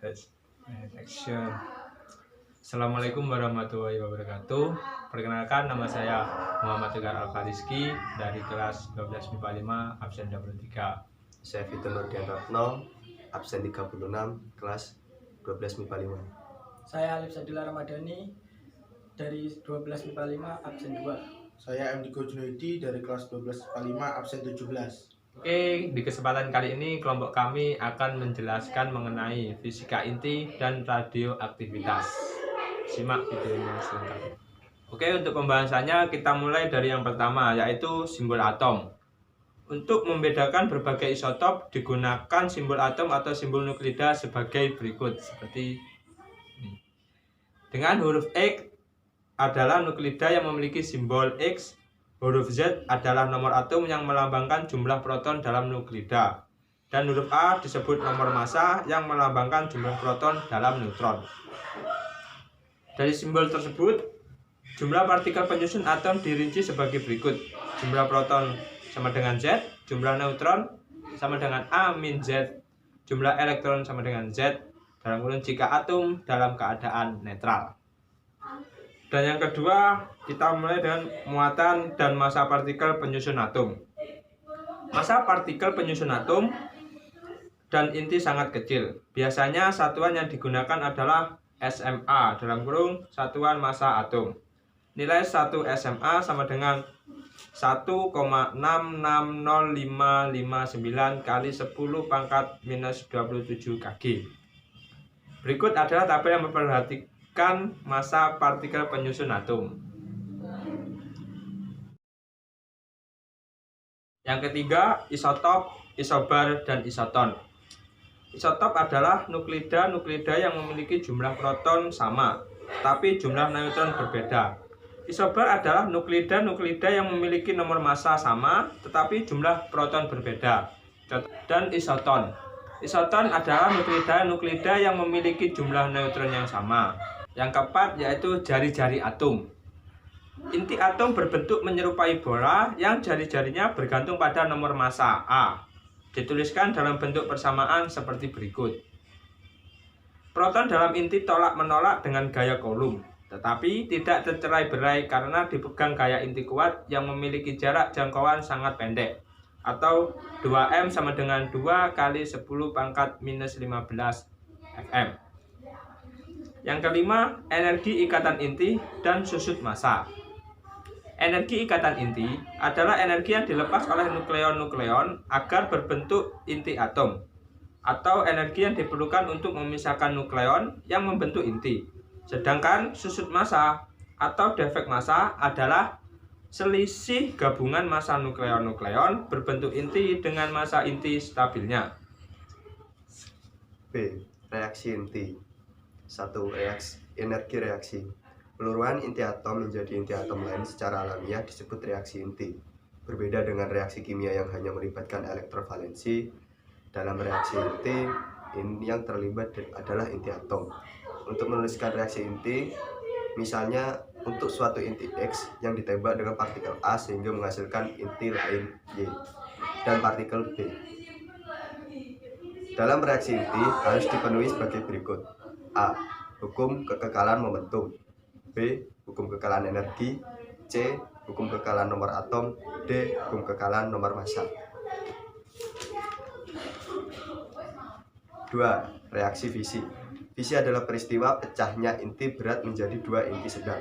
Action. Assalamualaikum warahmatullahi wabarakatuh. Perkenalkan, nama saya Muhammad Tegar Al-Fariski dari kelas 12 MIPA 5 absen 23. Saya Fitur Nurdianto, absen 36, kelas 12 MIPA 5. Saya Alif Sadila Ramadhani dari 12 MIPA 5 absen 2. Saya M. Diko Junaidi dari kelas 12 MIPA 5 absen 17. Oke, di kesempatan kali ini kelompok kami akan menjelaskan mengenai fisika inti dan radioaktivitas. Simak videonya selengkapnya. Oke, untuk pembahasannya kita mulai dari yang pertama, yaitu simbol atom. Untuk membedakan berbagai isotop digunakan simbol atom atau simbol nuklida sebagai berikut, seperti ini. Dengan huruf X adalah nuklida yang memiliki simbol X. Huruf Z adalah nomor atom yang melambangkan jumlah proton dalam nuklida. Dan huruf A disebut nomor massa yang melambangkan jumlah proton dalam neutron. Dari simbol tersebut, jumlah partikel penyusun atom dirinci sebagai berikut. Jumlah proton sama dengan Z, jumlah neutron sama dengan A-Z, jumlah elektron sama dengan Z, dalam kurung jika atom dalam keadaan netral. Dan yang kedua, kita mulai dengan muatan dan massa partikel penyusun atom. Massa partikel penyusun atom dan inti sangat kecil. Biasanya satuan yang digunakan adalah SMA, dalam kurung satuan massa atom. Nilai 1 SMA sama dengan 1,660559 kali 10 pangkat minus 27 kg. Berikut adalah tabel yang memperhatikan massa partikel penyusun atom. Yang ketiga, isotop, isobar, dan isoton. Isotop adalah nuklida yang memiliki jumlah proton sama, tapi jumlah neutron berbeda. Isobar adalah nuklida yang memiliki nomor massa sama, tetapi jumlah proton berbeda. Dan isoton. Isoton adalah nuklida yang memiliki jumlah neutron yang sama. Yang keempat yaitu jari-jari atom. Inti atom berbentuk menyerupai bola yang jari-jarinya bergantung pada nomor massa A. Dituliskan dalam bentuk persamaan seperti berikut. Proton dalam inti tolak-menolak dengan gaya Coulomb, tetapi tidak tercerai-berai karena dipegang gaya inti kuat yang memiliki jarak jangkauan sangat pendek, atau 2M sama dengan 2 kali 10 pangkat minus 15 FM. Yang kelima, energi ikatan inti dan susut massa. Energi ikatan inti adalah energi yang dilepas oleh nukleon-nukleon agar berbentuk inti atom, atau energi yang diperlukan untuk memisahkan nukleon yang membentuk inti. Sedangkan susut massa atau defek massa adalah selisih gabungan massa nukleon-nukleon berbentuk inti dengan massa inti stabilnya. B. Reaksi inti. 1. Energi reaksi. Peluruhan inti atom menjadi inti atom lain secara alamiah disebut reaksi inti. Berbeda dengan reaksi kimia yang hanya melibatkan elektrovalensi, dalam reaksi inti yang terlibat adalah inti atom. Untuk menuliskan reaksi inti, misalnya untuk suatu inti X yang ditembak dengan partikel A sehingga menghasilkan inti lain Y dan partikel B. Dalam reaksi inti harus dipenuhi sebagai berikut. A. Hukum kekekalan momentum. B. Hukum kekekalan energi. C. Hukum kekekalan nomor atom. D. Hukum kekekalan nomor massa. 2. Reaksi fisi. Fisi adalah peristiwa pecahnya inti berat menjadi dua inti sedang.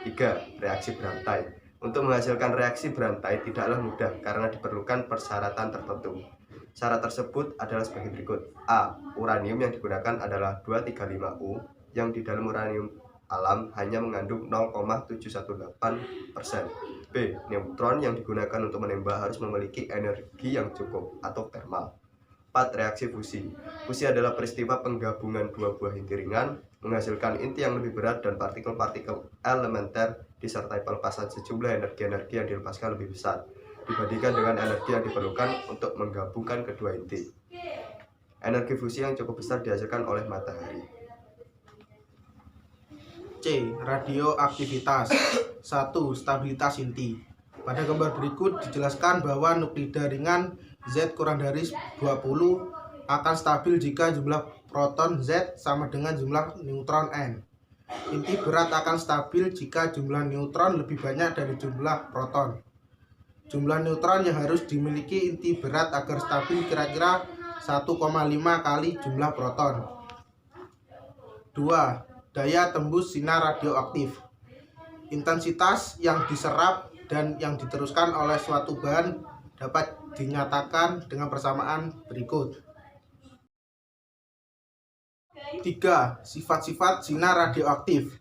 3. Reaksi berantai. Untuk menghasilkan reaksi berantai tidaklah mudah karena diperlukan persyaratan tertentu. Syarat tersebut adalah sebagai berikut. A. Uranium yang digunakan adalah 235U yang di dalam uranium alam hanya mengandung 0,718%. B. Neutron yang digunakan untuk menembak harus memiliki energi yang cukup atau thermal. 4. Reaksi fusi. Fusi adalah peristiwa penggabungan dua buah inti ringan menghasilkan inti yang lebih berat dan partikel-partikel elementer disertai pelepasan sejumlah energi-energi yang dilepaskan lebih besar dibandingkan dengan energi yang diperlukan untuk menggabungkan kedua inti. Energi fusi yang cukup besar dihasilkan oleh matahari. C. Radioaktivitas. 1. Stabilitas inti. Pada gambar berikut dijelaskan bahwa nuklida ringan Z kurang dari 20 akan stabil jika jumlah proton Z sama dengan jumlah neutron N. Inti berat akan stabil jika jumlah neutron lebih banyak dari jumlah proton. Jumlah neutron yang harus dimiliki inti berat agar stabil kira-kira 1,5 kali jumlah proton. 2. Daya tembus sinar radioaktif. Intensitas yang diserap dan yang diteruskan oleh suatu bahan dapat dinyatakan dengan persamaan berikut. 3. Sifat-sifat sinar radioaktif.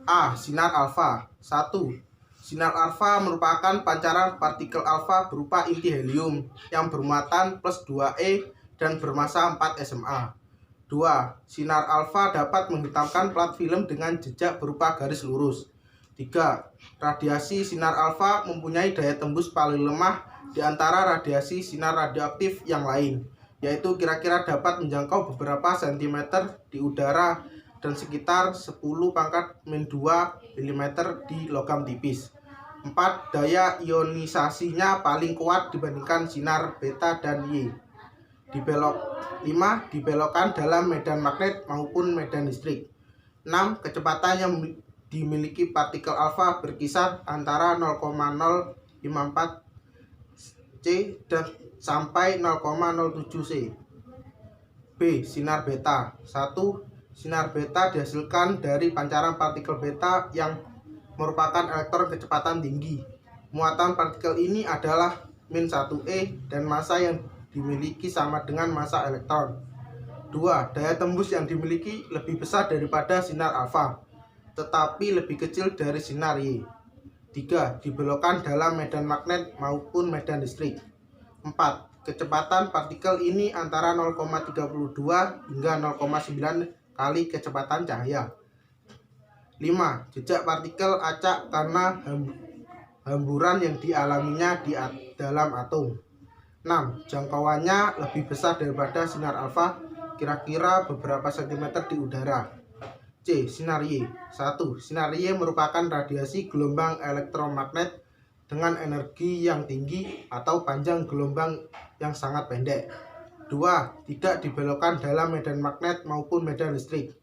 A. Sinar alfa. 1. Sinar alfa merupakan pancaran partikel alfa berupa inti helium yang bermuatan plus 2e dan bermassa 4 SMA. 2. Sinar alfa dapat menghitamkan plat film dengan jejak berupa garis lurus. 3. Radiasi sinar alfa mempunyai daya tembus paling lemah di antara radiasi sinar radioaktif yang lain, yaitu kira-kira dapat menjangkau beberapa sentimeter di udara dan sekitar 10⁻²mm di logam tipis. 4. Daya ionisasinya paling kuat dibandingkan sinar beta dan Y. 5. Dibelokkan dalam medan magnet maupun medan listrik. 6. Kecepatan yang dimiliki partikel alfa berkisar antara 0,054 C dan sampai 0,07 C. B. Sinar beta. 1. Sinar beta dihasilkan dari pancaran partikel beta yang merupakan elektron kecepatan tinggi. Muatan partikel ini adalah -1e dan massa yang dimiliki sama dengan massa elektron. 2. Daya tembus yang dimiliki lebih besar daripada sinar alfa, tetapi lebih kecil dari sinar Y. 3. Dibelokkan dalam medan magnet maupun medan listrik. 4. Kecepatan partikel ini antara 0,32 hingga 0,9 kali kecepatan cahaya. 5. Jejak partikel acak karena hamburan yang dialaminya di dalam atom. 6. Jangkauannya lebih besar daripada sinar alfa, kira-kira beberapa sentimeter di udara. C. Sinar Y. 1. Sinar Y merupakan radiasi gelombang elektromagnet dengan energi yang tinggi atau panjang gelombang yang sangat pendek. 2. Tidak dibelokkan dalam medan magnet maupun medan listrik.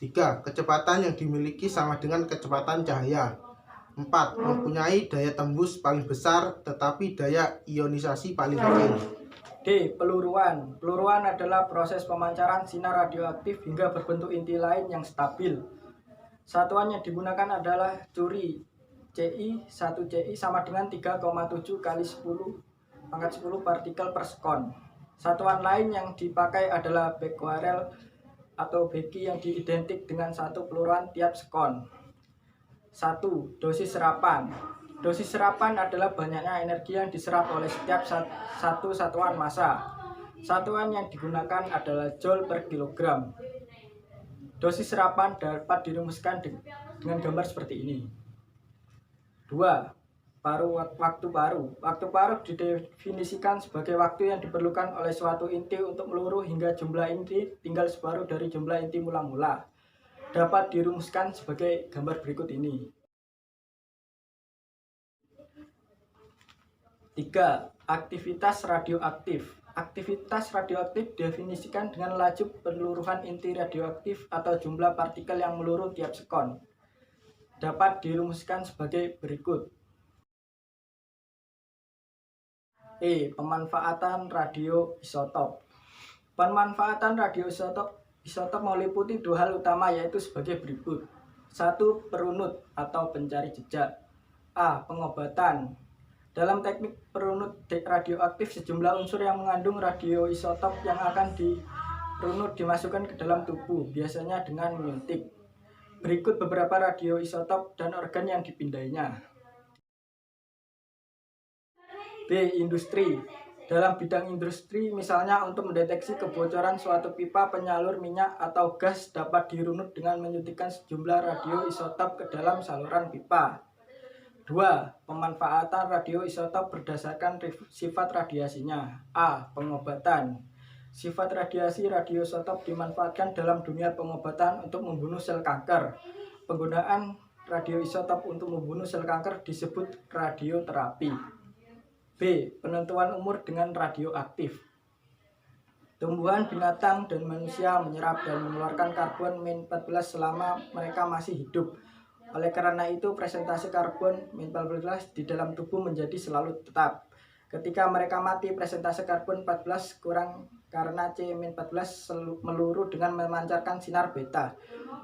3. Kecepatan yang dimiliki sama dengan kecepatan cahaya. 4. Mempunyai daya tembus paling besar tetapi daya ionisasi paling kecil. D. Peluruan. Peluruan adalah proses pemancaran sinar radioaktif hingga berbentuk inti lain yang stabil. Satuan yang digunakan adalah curi. Ci 1 Ci sama dengan 3,7 kali 10⁻10 partikel per sekon. Satuan lain yang dipakai adalah becquerel atau Becky yang diidentik dengan 1 peluruan tiap sekon. 1. Dosis serapan. Dosis serapan adalah banyaknya energi yang diserap oleh setiap satu satuan massa. Satuan yang digunakan adalah joule per kilogram. Dosis serapan dapat dirumuskan dengan gambar seperti ini. 2. Waktu paru. Waktu paru didefinisikan sebagai waktu yang diperlukan oleh suatu inti untuk meluruh hingga jumlah inti tinggal separuh dari jumlah inti mula-mula. Dapat dirumuskan sebagai gambar berikut ini. 3. Aktivitas radioaktif. Aktivitas radioaktif didefinisikan dengan laju peluruhan inti radioaktif atau jumlah partikel yang meluruh tiap sekon. Dapat dirumuskan sebagai berikut. E. Pemanfaatan radioisotop. Pemanfaatan radioisotop meliputi dua hal utama, yaitu sebagai berikut. 1. Perunut atau pencari jejak. A. Pengobatan. Dalam teknik perunut radioaktif, sejumlah unsur yang mengandung radioisotop yang akan dirunut dimasukkan ke dalam tubuh, biasanya dengan menyuntik. Berikut beberapa radioisotop dan organ yang dipindainya. B. Industri. Dalam bidang industri, misalnya untuk mendeteksi kebocoran suatu pipa penyalur minyak atau gas, dapat dirunut dengan menyuntikkan sejumlah radioisotop ke dalam saluran pipa. 2. Pemanfaatan radioisotop berdasarkan sifat radiasinya. A. Pengobatan. Sifat radiasi radioisotop dimanfaatkan dalam dunia pengobatan untuk membunuh sel kanker. Penggunaan radioisotop untuk membunuh sel kanker disebut radioterapi. B. Penentuan umur dengan radioaktif. Tumbuhan, binatang, dan manusia menyerap dan mengeluarkan karbon-14 selama mereka masih hidup. Oleh karena itu, presentase karbon-14 di dalam tubuh menjadi selalu tetap. Ketika mereka mati, presentase karbon-14 kurang karena C-14 meluru dengan memancarkan sinar beta.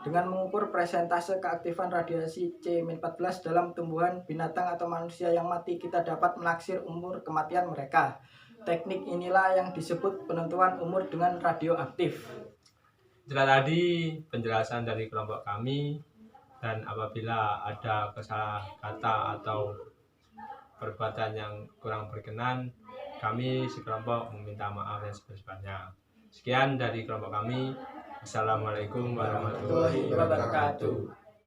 Dengan mengukur presentase keaktifan radiasi C-14 dalam tumbuhan, binatang, atau manusia yang mati, kita dapat menaksir umur kematian mereka. Teknik inilah yang disebut penentuan umur dengan radioaktif. Itulah tadi penjelasan dari kelompok kami, dan apabila ada kesalah kata atau perbuatan yang kurang berkenan, kami sekelompok meminta maaf yang sebesar-besarnya. Sekian dari kelompok kami. Assalamualaikum warahmatullahi wabarakatuh.